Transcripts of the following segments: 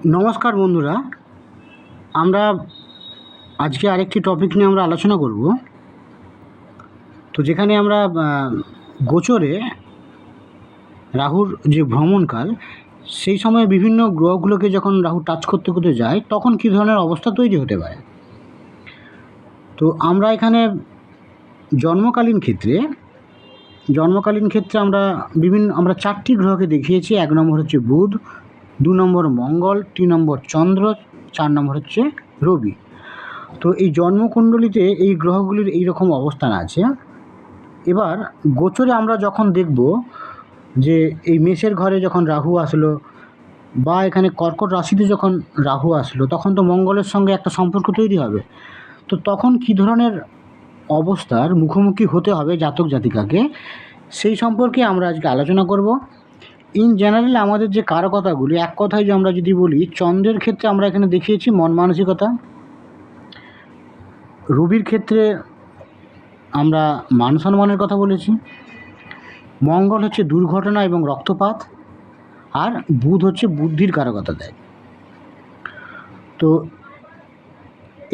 নমস্কার বন্ধুরা, আমরা আজকে আরেকটি টপিক নিয়ে আমরা আলোচনা করব। তো যেখানে আমরা গোচরে রাহুর যে ভ্রমণকাল, সেই সময় বিভিন্ন গ্রহগুলোকে যখন রাহু টাচ করতে করতে যায় তখন কী ধরনের অবস্থা তৈরি হতে পারে। তো আমরা এখানে জন্মকালীন ক্ষেত্রে আমরা 4টি গ্রহকে দেখিয়েছি। 1 নম্বর হচ্ছে বুধ, 2 নম্বর মঙ্গল, 3 নম্বর চন্দ্র, 4 নম্বর হচ্ছে রবি। তো এই জন্মকুণ্ডলিতে এই গ্রহগুলির এই রকম অবস্থান আছে। এবার গোচরে আমরা যখন দেখব যে এই মেষের ঘরে যখন রাহু আসলো বা এখানে কর্কট রাশিতে যখন রাহু আসলো, তখন তো মঙ্গলের সঙ্গে একটা সম্পর্ক তৈরি হবে। তো তখন কী ধরনের অবস্থার মুখোমুখি হতে হবে জাতক জাতিকাকে, সেই সম্পর্কে আমরা আজকে আলোচনা করব। ইন জেনারেল আমাদের যে কারকতাগুলি, এক কথায় যে আমরা যদি বলি, চন্দ্রের ক্ষেত্রে আমরা এখানে দেখিয়েছি মন মানসিকতা, রবির ক্ষেত্রে আমরা মান সম্মানের কথা বলেছি, মঙ্গল হচ্ছে দুর্ঘটনা এবং রক্তপাত, আর বুধ হচ্ছে বুদ্ধির কারকতা দেয়। তো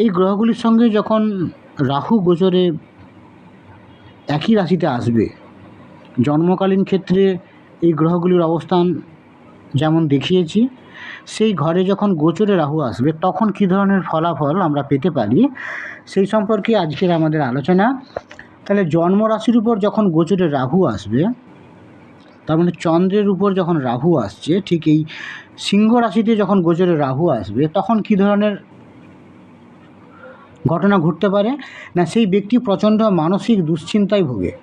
এই গ্রহগুলির সঙ্গে যখন রাহু গোচরে একই রাশিতে আসবে, জন্মকালীন ক্ষেত্রে এই গ্রহগুলির অবস্থান যেমন দেখিয়েছি, সেই ঘরে যখন গোচরে রাহু আসবে তখন কী ধরনের ফলাফল আমরা পেতে পারি, সেই সম্পর্কে আজকের আমাদের আলোচনা। তাহলে জন্মরাশির উপর যখন গোচরে রাহু আসবে, তার মানে চন্দ্রের উপর যখন রাহু আসছে, ঠিক এই সিংহ রাশিতে যখন গোচরে রাহু আসবে তখন কী ধরনের ঘটনা ঘটতে পারে না, সেই ব্যক্তি প্রচণ্ড মানসিক দুশ্চিন্তায় ভোগে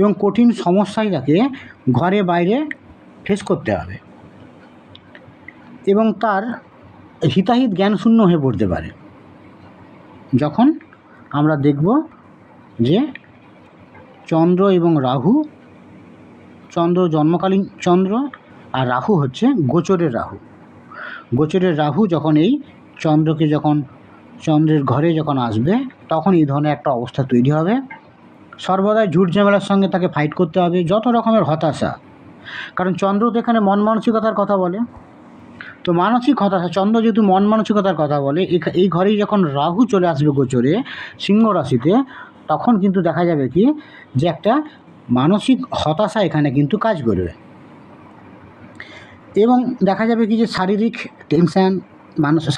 এবং কঠিন সমস্যায় তাকে ঘরে বাইরে ফেস করতে হবে এবং তার হিতাহিত জ্ঞানশূন্য হয়ে পড়তে পারে যখন আমরা দেখব যে চন্দ্র এবং রাহু, চন্দ্র জন্মকালীন চন্দ্র আর রাহু হচ্ছে গোচরের রাহু যখন এই চন্দ্রের ঘরে যখন আসবে তখন এই ধরনের একটা অবস্থা তৈরি হবে। সর্বদাই ঝুট ঝামেলার সঙ্গে তাকে ফাইট করতে হবে, যত রকমের হতাশা, কারণ চন্দ্র তো এখানে মন মানসিকতার কথা বলে। তো মানসিক হতাশা, চন্দ্র যেহেতু মন মানসিকতার কথা বলে, এই ঘরেই যখন রাহু চলে আসবে গোচরে সিংহ রাশিতে, তখন কিন্তু দেখা যাবে কি যে একটা মানসিক হতাশা এখানে কিন্তু কাজ করবে এবং দেখা যাবে কি যে শারীরিক টেনশান,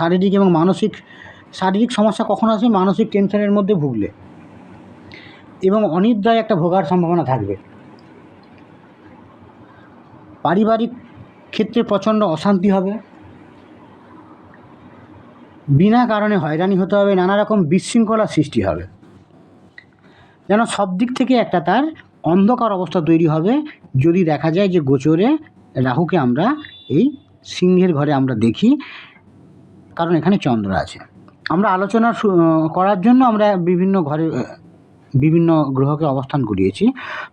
শারীরিক এবং শারীরিক সমস্যা কখন আসবে, মানসিক টেনশনের মধ্যে ভুগলে, এবং অনিদ্রায় একটা ভোগার সম্ভাবনা থাকবে। পারিবারিক ক্ষেত্রে প্রচণ্ড অশান্তি হবে, বিনা কারণে হয়রানি হতে হবে, নানা রকম বিশৃঙ্খলা সৃষ্টি হবে, যেন সব দিক থেকে একটা তার অন্ধকার অবস্থা তৈরি হবে যদি দেখা যায় যে গোচরে রাহুকে আমরা এই সিংহের ঘরে আমরা দেখি, কারণ এখানে চন্দ্র আছে। আমরা আলোচনা করার জন্য আমরা বিভিন্ন গ্রহকে অবস্থান করিয়েছি।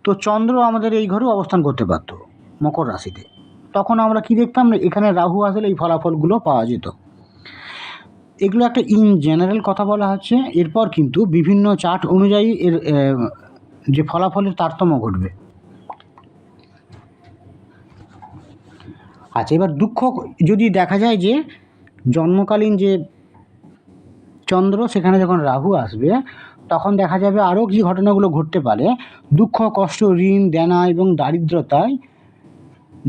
তো চন্দ্র আমাদের এই ঘরেও অবস্থান করতে পারত মকর রাশিতে, তখন আমরা কি দেখতাম, এখানে রাহু আসলে এই ফলাফলগুলো পাওয়া যেত। এগুলো একটা ইন জেনারেল কথা বলা হচ্ছে। এরপর কিন্তু বিভিন্ন চার্ট অনুযায়ী এর যে ফলাফলের তারতম্য ঘটবে। আচ্ছা, এবার দুঃখ যদি দেখা যায় যে জন্মকালীন যে চন্দ্র, সেখানে যখন রাহু আসবে তখন দেখা যাবে আরও যে ঘটনাগুলো ঘটতে পারে, দুঃখ, কষ্ট, ঋণ, দেনা এবং দারিদ্রতায়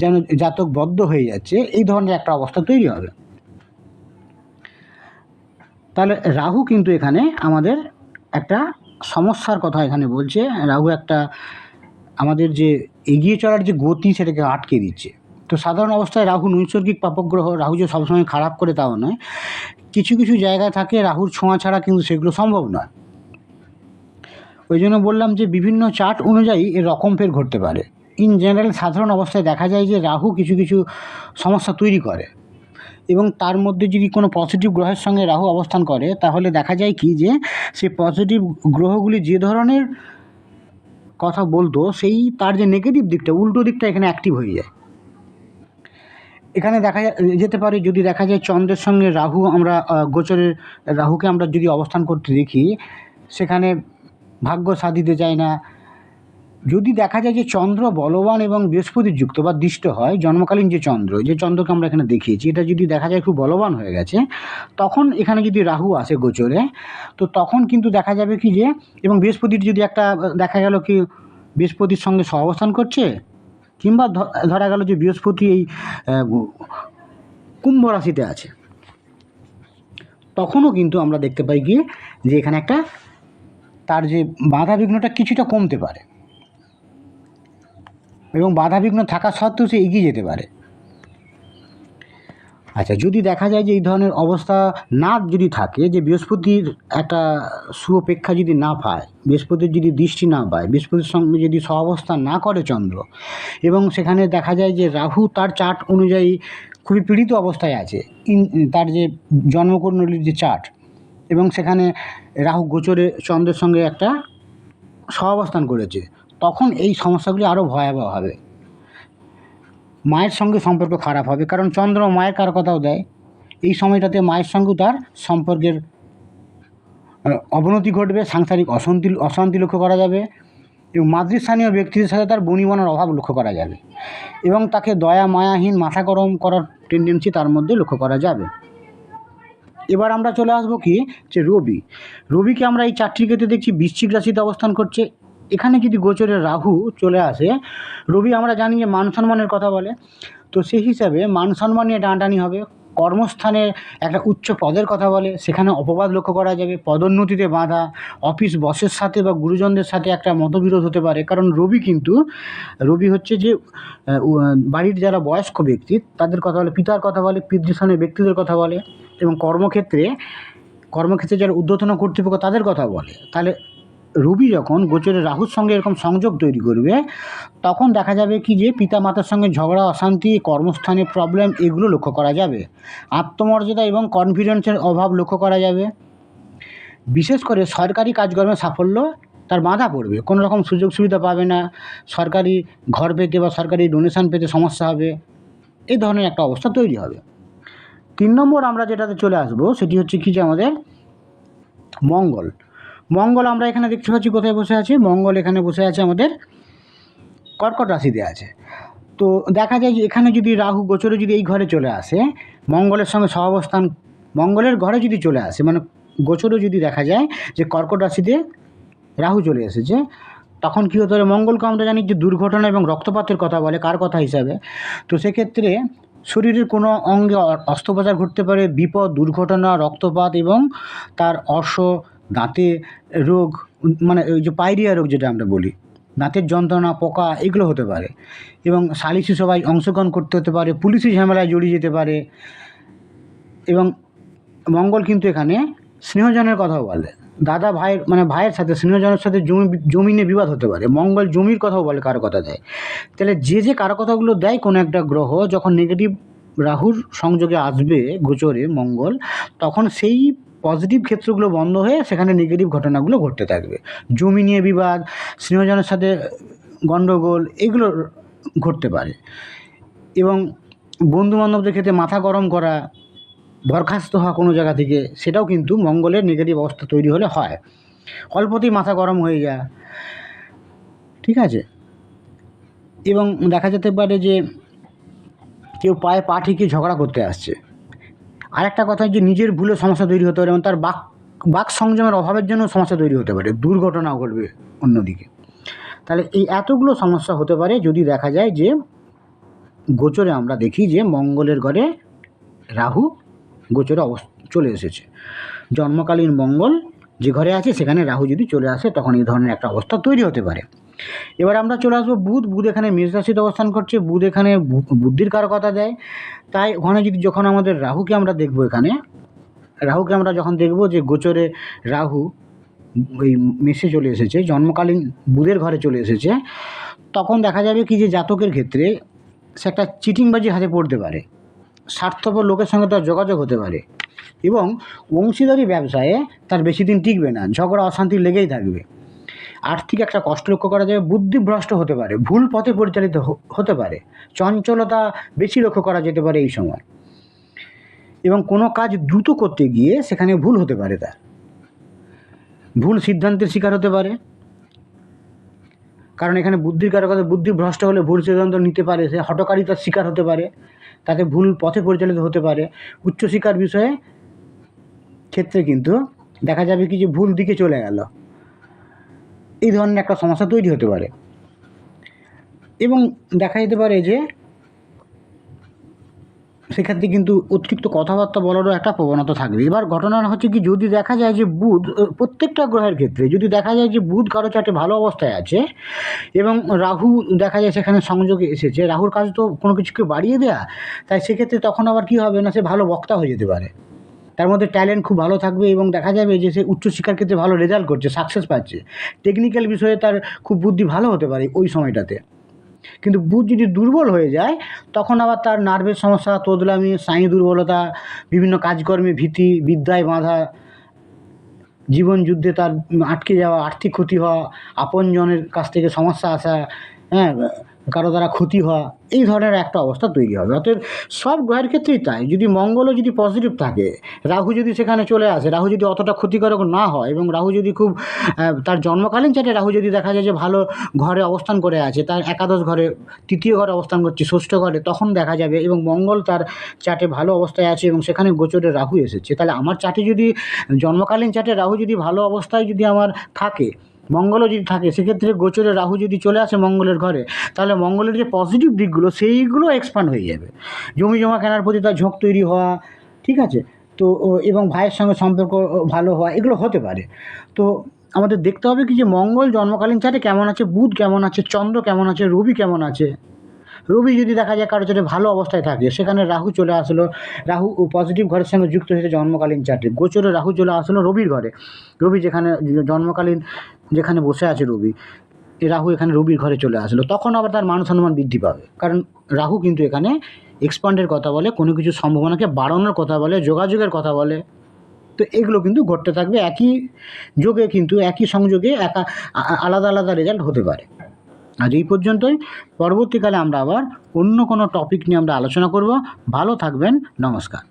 যেন জাতক বদ্ধ হয়ে যাচ্ছে, এই ধরনের একটা অবস্থা তৈরি হবে। তাহলে রাহু কিন্তু এখানে আমাদের একটা সমস্যার কথা এখানে বলছে। রাহু একটা আমাদের যে এগিয়ে চলার যে গতি, সেটাকে আটকে দিচ্ছে। তো সাধারণ অবস্থায় রাহু নৈসর্গিক পাপগ্রহ, রাহু যে সবসময় খারাপ করে তাও নয়, কিছু কিছু জায়গায় থাকে রাহুর ছোঁয়া ছাড়া কিন্তু সেগুলো সম্ভব নয়। ওই জন্য বললাম যে বিভিন্ন চার্ট অনুযায়ী এর রকমফের ঘটতে পারে। ইন জেনারেল সাধারণ অবস্থায় দেখা যায় যে রাহু কিছু কিছু সমস্যা তৈরি করে, এবং তার মধ্যে যদি কোনো পজিটিভ গ্রহের সঙ্গে রাহু অবস্থান করে, তাহলে দেখা যায় কি যে সেই পজিটিভ গ্রহগুলি যে ধরনের কথা বলতো, সেই তার যে নেগেটিভ দিকটা, উল্টো দিকটা এখানে অ্যাক্টিভ হয়ে যায়। এখানে দেখা যেতে পারে যদি দেখা যায় চন্দ্রের সঙ্গে রাহু, আমরা গোচরের রাহুকে আমরা যদি অবস্থান করতে দেখি, সেখানে ভাগ্য সাথ দিতে চায় না, যদি দেখা যায় যে চন্দ্র বলবান এবং বৃহস্পতির যুক্ত বা দৃষ্ট হয়, জন্মকালীন যে চন্দ্রকে আমরা এখানে দেখিয়েছি, এটা যদি দেখা যায় খুব বলবান হয়ে গেছে, তখন এখানে যদি রাহু আসে গোচরে, তো তখন কিন্তু দেখা যাবে কি যে, এবং বৃহস্পতির যদি একটা দেখা গেল কি বৃহস্পতির সঙ্গে সহাবস্থান করছে, কিংবা ধরা গেল যে বৃহস্পতি এই কুম্ভ রাশিতে আছে, তখনও কিন্তু আমরা দেখতে পাই কি যে এখানে একটা তার যে বাধা বিঘ্নটা কিছুটা কমতে পারে, এবং বাধা বিঘ্ন থাকা সত্ত্বেও সে এগিয়ে যেতে পারে। আচ্ছা, যদি দেখা যায় যে এই ধরনের অবস্থা না যদি থাকে, যে বৃহস্পতির একটা সুঅপেক্ষা যদি না পায়, বৃহস্পতির যদি দৃষ্টি না পায়, বৃহস্পতির সঙ্গে যদি সহাবস্থান না করে চন্দ্র, এবং সেখানে দেখা যায় যে রাহু তার চার্ট অনুযায়ী খুবই পীড়িত অবস্থায় আছে, তার যে জন্মকুণ্ডলীর যে চার্ট, এবং সেখানে রাহু গোচরে চন্দ্রের সঙ্গে একটা সহাবস্থান করেছে, তখন এই সমস্যাগুলি আরও ভয়াবহ হবে। মায়ের সঙ্গে সম্পর্ক খারাপ হবে, কারণ চন্দ্র মায়ের কারকতাও দেয়। এই সময়টাতে মায়ের সঙ্গেও তার সম্পর্কের অবনতি ঘটবে, সাংসারিক অশান্তি লক্ষ্য করা যাবে, এবং মাতৃস্থানীয় ব্যক্তিদের সাথে তার বনিবনার অভাব লক্ষ্য করা যাবে, এবং তাকে দয়া মায়াহীন মাথা গরম করার টেন্ডেন্সি তার মধ্যে লক্ষ্য করা যাবে। এবার আমরা চলে আসবো কি যে রবিকে আমরা এই 4টি ক্ষেত্রে দেখছি বৃশ্চিক রাশিতে অবস্থান করছে। এখানে যদি গোচরে রাহু চলে আসে, রবি আমরা জানি যে মান সম্মানের কথা বলে, তো সেই হিসাবে মান সম্মান নিয়ে টানাটানি হবে। কর্মস্থানের একটা উচ্চ পদের কথা বলে, সেখানে অপবাদ লক্ষ্য করা যাবে, পদোন্নতিতে বাধা, অফিস বসের সাথে বা গুরুজনদের সাথে একটা মতবিরোধ হতে পারে, কারণ রবি হচ্ছে যে বাড়ির যারা বয়স্ক ব্যক্তি তাদের কথা বলে, পিতার কথা বলে, পিতৃস্থানীয় ব্যক্তিদের কথা বলে, এবং কর্মক্ষেত্রে যারা ঊর্ধ্বতন কর্তৃপক্ষ তাদের কথা বলে। তাহলে রবি যখন গোচরে রাহুর সঙ্গে এরকম সংযোগ তৈরি করবে, তখন দেখা যাবে কি যে পিতামাতার সঙ্গে ঝগড়া, অশান্তি, কর্মস্থানে প্রবলেম, এগুলো লক্ষ্য করা যাবে। আত্মমর্যাদা এবং কনফিডেন্সের অভাব লক্ষ্য করা যাবে। বিশেষ করে সরকারি কাজকর্মে সাফল্য তার বাধা পড়বে, কোনো রকম সুযোগ সুবিধা পাবে না, সরকারি ঘর পেতে বা সরকারি ডোনেশন পেতে সমস্যা হবে, এই ধরনের একটা অবস্থা তৈরি হবে। 3 নম্বর আমরা যেটাতে চলে আসবো সেটি হচ্ছে কি যে আমাদের মঙ্গল আমরা এখানে দেখতে পাচ্ছি কোথায় বসে আছে। মঙ্গল এখানে বসে আছে আমাদের কর্কট রাশিতে আছে। তো দেখা যায় যে এখানে যদি রাহু গোচরে যদি এই ঘরে চলে আসে, মঙ্গলের সঙ্গে সহাবস্থান, মঙ্গলের ঘরে যদি চলে আসে, মানে গোচরে যদি দেখা যায় যে কর্কট রাশিতে রাহু চলে এসেছে, তখন কী হতে পারে, মঙ্গলকে আমরা জানি যে দুর্ঘটনা এবং রক্তপাতের কথা বলে, কার কথা হিসাবে, তো সেক্ষেত্রে শরীরের কোনো অঙ্গে অস্ত্রোপচার ঘটতে পারে, বিপদ, দুর্ঘটনা, রক্তপাত, এবং তার দাঁতে রোগ, মানে ওই যে পাইরিয়া রোগ যেটা আমরা বলি, দাঁতের যন্ত্রণা, পোকা, এগুলো হতে পারে, এবং সালিশি সভায় অংশগ্রহণ করতে হতে পারে, পুলিশি ঝামেলায় জড়িয়ে যেতে পারে। এবং মঙ্গল কিন্তু এখানে স্নেহজনের কথাও বলে, দাদা ভাইয়ের, মানে ভাইয়ের সাথে স্নেহজনের সাথে জমি নিয়ে বিবাদ হতে পারে। মঙ্গল জমির কথাও বলে, কারো কথা দেয়। তাহলে যে কারো কথাগুলো দেয় কোনো একটা গ্রহ যখন নেগেটিভ রাহুর সংযোগে আসবে গোচরে মঙ্গল, তখন সেই পজিটিভ ক্ষেত্রগুলো বন্ধ হয়ে সেখানে নেগেটিভ ঘটনাগুলো ঘটতে থাকবে। জমি নিয়ে বিবাদ, স্নেহজনের সাথে গণ্ডগোল, এগুলো ঘটতে পারে। এবং বন্ধুবান্ধবদের ক্ষেত্রে মাথা গরম করা, বরখাস্ত হওয়া কোনো জায়গা থেকে, সেটাও কিন্তু মঙ্গলের নেগেটিভ অবস্থা তৈরি হলে হয়। অল্পতেই মাথা গরম হয়ে যায়, ঠিক আছে। এবং দেখা যেতে পারে যে কেউ পায়ে পা ঠেকিয়ে ঝগড়া করতে আসছে। আরেকটা কথা যে নিজের ভুলে সমস্যা তৈরি হতে পারে, এবং তার বাক সংযমের অভাবের জন্য সমস্যা তৈরি হতে পারে, দুর্ঘটনাও ঘটবে অন্যদিকে। তাহলে এই এতগুলো সমস্যা হতে পারে যদি দেখা যায় যে গোচরে আমরা দেখি যে মঙ্গলের ঘরে রাহু গোচরে চলে এসেছে। জন্মকালীন মঙ্গল যে ঘরে আছে সেখানে রাহু যদি চলে আসে, তখন এই ধরনের একটা অবস্থা তৈরি হতে পারে। এবার আমরা চলে আসবো বুধ এখানে মেষ রাশিতে অবস্থান করছে। বুধ এখানে বুদ্ধির কারকতা দেয়। তাই ওখানে যখন আমাদের রাহুকে আমরা দেখব, রাহুকে আমরা যখন দেখব যে গোচরে রাহু ওই মেষে চলে এসেছে, জন্মকালীন বুধের ঘরে চলে এসেছে, তখন দেখা যাবে কি যে জাতকের ক্ষেত্রে সে একটা চিটিংবাজি হাতে পড়তে পারে, স্বার্থপর লোকের সঙ্গে তার যোগাযোগ হতে পারে, এবং অংশীদারি ব্যবসায়ে তার বেশি দিন টিকবে না, ঝগড়া অশান্তি লেগেই থাকবে। আর্থিক একটা কষ্ট লক্ষ্য করা যাবে, বুদ্ধিভ্রষ্ট হতে পারে, ভুল পথে পরিচালিত হতে পারে, চঞ্চলতা বেশি লক্ষ্য করা যেতে পারে এই সময়, এবং কোনো কাজ দ্রুত করতে গিয়ে সেখানে ভুল হতে পারে, তার ভুল সিদ্ধান্তের শিকার হতে পারে। কারণ এখানে বুদ্ধির কারকতা, বুদ্ধি ভ্রষ্ট হলে ভুল সিদ্ধান্ত নিতে পারে, সে হঠকারিতার শিকার হতে পারে, তাতে ভুল পথে পরিচালিত হতে পারে। উচ্চশিক্ষার বিষয়ে ক্ষেত্রে কিন্তু দেখা যাবে কি যে ভুল দিকে চলে গেল, এই ধরনের একটা সমস্যা তৈরি হতে পারে। এবং দেখা যেতে পারে যে সেক্ষেত্রে কিন্তু অতিরিক্ত কথাবার্তা বলারও একটা প্রবণতা থাকবে। এবার ঘটনা হচ্ছে কি, যদি দেখা যায় যে বুধ প্রত্যেকটা গ্রহের ক্ষেত্রে যদি দেখা যায় যে বুধ কারো চার্টে ভালো অবস্থায় আছে এবং রাহু দেখা যায় সেখানে সংযোগে এসেছে, রাহুর কাজ তো কোনো কিছুকে বাড়িয়ে দেয়া, তাই সেক্ষেত্রে তখন আবার কী হবে না, সে ভালো বক্তা হয়ে যেতে পারে, তার মধ্যে ট্যালেন্ট খুব ভালো থাকবে এবং দেখা যাবে যে সে উচ্চশিক্ষার ক্ষেত্রে ভালো রেজাল্ট করছে, সাকসেস পাচ্ছে, টেকনিক্যাল বিষয়ে তার খুব বুদ্ধি ভালো হতে পারে ওই সময়টাতে। কিন্তু বুধ যদি দুর্বল হয়ে যায় তখন আবার তার নার্ভের সমস্যা, তোদলামি, স্নায়ু দুর্বলতা, বিভিন্ন কাজকর্মে ভীতি, বিদ্যায় বাধা, জীবন যুদ্ধে তার আটকে যাওয়া, আর্থিক ক্ষতি হওয়া, আপনজনের কাছ থেকে সমস্যা আসা, হ্যাঁ, কারো দ্বারা ক্ষতি হওয়া, এই ধরনের একটা অবস্থা তৈরি হবে। অতএব সব গ্রহের ক্ষেত্রেই তাই, যদি মঙ্গলও যদি পজিটিভ থাকে, রাহু যদি সেখানে চলে আসে, রাহু যদি অতটা ক্ষতিকারক না হয় এবং রাহু যদি খুব তার জন্মকালীন চার্টে রাহু যদি দেখা যায় যে ভালো ঘরে অবস্থান করে আছে, তার একাদশ ঘরে, তৃতীয় ঘরে অবস্থান করছে, ষষ্ঠ ঘরে, তখন দেখা যাবে, এবং মঙ্গল তার চার্টে ভালো অবস্থায় আছে এবং সেখানে গোচরে রাহু এসেছে, তাহলে আমার চার্টে যদি জন্মকালীন চার্টে রাহু যদি ভালো অবস্থায় যদি আমার থাকে, মঙ্গলও যদি থাকে, সেক্ষেত্রে গোচরে রাহু যদি চলে আসে মঙ্গলের ঘরে, তাহলে মঙ্গলের যে পজিটিভ দিকগুলো সেইগুলো এক্সপান্ড হয়ে যাবে। জমি জমা কেনার প্রতি তার ঝোঁক তৈরি হওয়া, ঠিক আছে, তো এবং ভাইয়ের সঙ্গে সম্পর্ক ভালো হওয়া, এগুলো হতে পারে। তো আমাদের দেখতে হবে কি যে মঙ্গল জন্মকালীন চার্টে কেমন আছে, বুধ কেমন আছে, চন্দ্র কেমন আছে, রবি কেমন আছে। রবি যদি দেখা যায় কারো চার্টে ভালো অবস্থায় থাকে, সেখানে রাহু চলে আসলো, রাহু পজিটিভ ঘরের সঙ্গে যুক্ত হয়েছে জন্মকালীন চার্টে, গোচরে রাহু চলে আসলো রবির ঘরে, রবি যেখানে জন্মকালীন যেখানে বসে আছে রবি, রাহু এখানে রবির ঘরে চলে আসলো, তখন আবার তার মান সম্মান বৃদ্ধি পাবে, কারণ রাহু কিন্তু এখানে এক্সপান্ডের কথা বলে, কোনো কিছু সম্ভাবনাকে বাড়ানোর কথা বলে, যোগাযোগের কথা বলে। তো এগুলো কিন্তু ঘটতে থাকবে, একই যোগে কিন্তু একই সংযোগে আলাদা আলাদা রেজাল্ট হতে পারে। আজ এই পর্যন্তই, পরবর্তীকালে আমরা আবার অন্য কোনো টপিক নিয়ে আমরা আলোচনা করব। ভালো থাকবেন, নমস্কার।